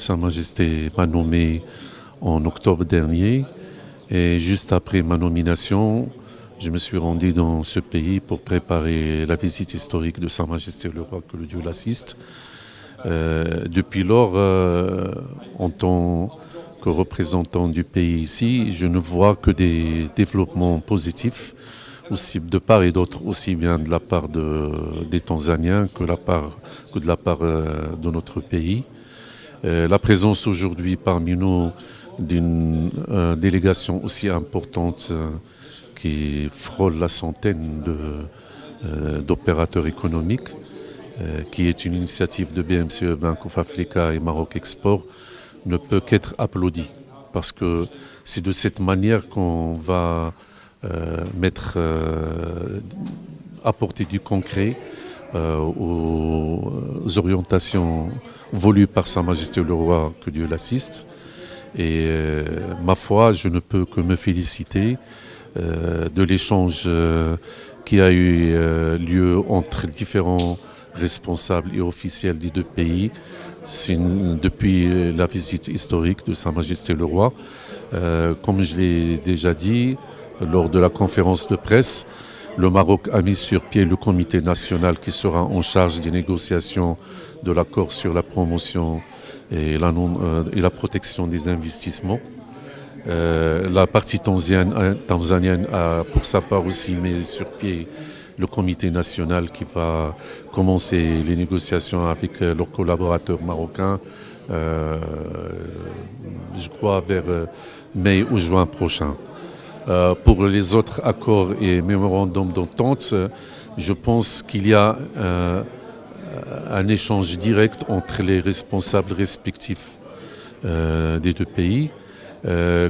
Sa Majesté m'a nommé en octobre dernier et juste après ma nomination, je me suis rendu dans ce pays pour préparer la visite historique de Sa Majesté le Roi, que le Dieu l'assiste. Depuis lors, en tant que représentant du pays ici, je ne vois que des développements positifs, aussi de part et d'autre, aussi bien de la part des Tanzaniens que de la part de notre pays. La présence aujourd'hui parmi nous d'une délégation aussi importante qui frôle la centaine d'opérateurs économiques, qui est une initiative de BMCE, Bank of Africa et Maroc Export, ne peut qu'être applaudie. Parce que c'est de cette manière qu'on va apporter du concret aux orientations voulues par Sa Majesté le Roi, que Dieu l'assiste. Et ma foi, je ne peux que me féliciter de l'échange qui a eu lieu entre différents responsables et officiels des deux pays depuis la visite historique de Sa Majesté le Roi. Comme je l'ai déjà dit lors de la conférence de presse, le Maroc a mis sur pied le comité national qui sera en charge des négociations de l'accord sur la promotion et la protection des investissements. La partie tanzanienne a pour sa part aussi mis sur pied le comité national qui va commencer les négociations avec leurs collaborateurs marocains, je crois vers mai ou juin prochain. Pour les autres accords et mémorandums d'entente, je pense qu'il y a un échange direct entre les responsables respectifs des deux pays.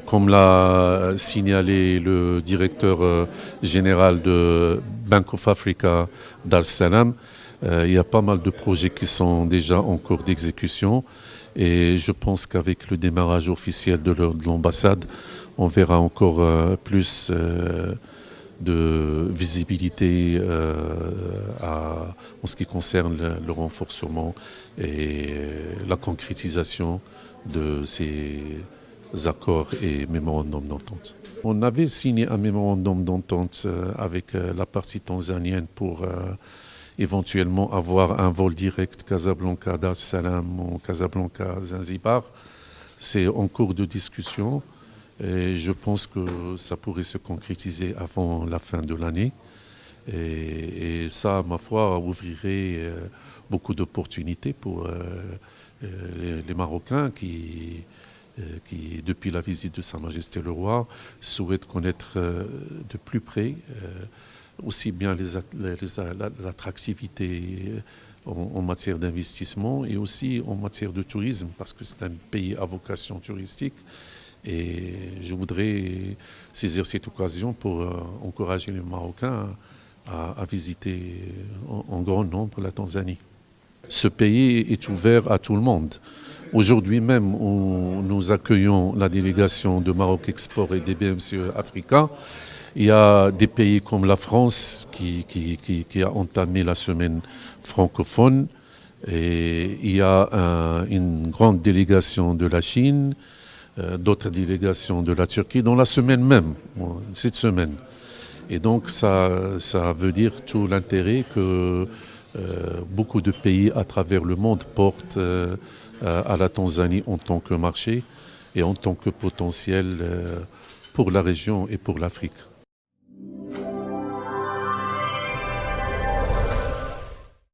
Comme l'a signalé le directeur général de Bank of Africa, Dar es Salaam, il y a pas mal de projets qui sont déjà en cours d'exécution et je pense qu'avec le démarrage officiel de l'ambassade, on verra encore plus de visibilité en ce qui concerne le renforcement et la concrétisation de ces accords et mémorandums d'entente. On avait signé un mémorandum d'entente avec la partie tanzanienne pour éventuellement avoir un vol direct Casablanca-Dar es Salaam ou Casablanca-Zanzibar. C'est en cours de discussion et je pense que ça pourrait se concrétiser avant la fin de l'année. Et ça, ma foi, ouvrirait beaucoup d'opportunités pour les Marocains qui, depuis la visite de Sa Majesté le Roi, souhaitent connaître de plus près aussi bien l'attractivité en matière d'investissement et aussi en matière de tourisme, parce que c'est un pays à vocation touristique. Et je voudrais saisir cette occasion pour encourager les Marocains à visiter en grand nombre la Tanzanie. Ce pays est ouvert à tout le monde. Aujourd'hui même, où nous accueillons la délégation de Maroc Export et des BMCE Africa, il y a des pays comme la France qui a entamé la semaine francophone. Et il y a une grande délégation de la Chine, d'autres délégations de la Turquie dans la semaine même, cette semaine. Et donc ça veut dire tout l'intérêt que beaucoup de pays à travers le monde portent à la Tanzanie en tant que marché et en tant que potentiel pour la région et pour l'Afrique.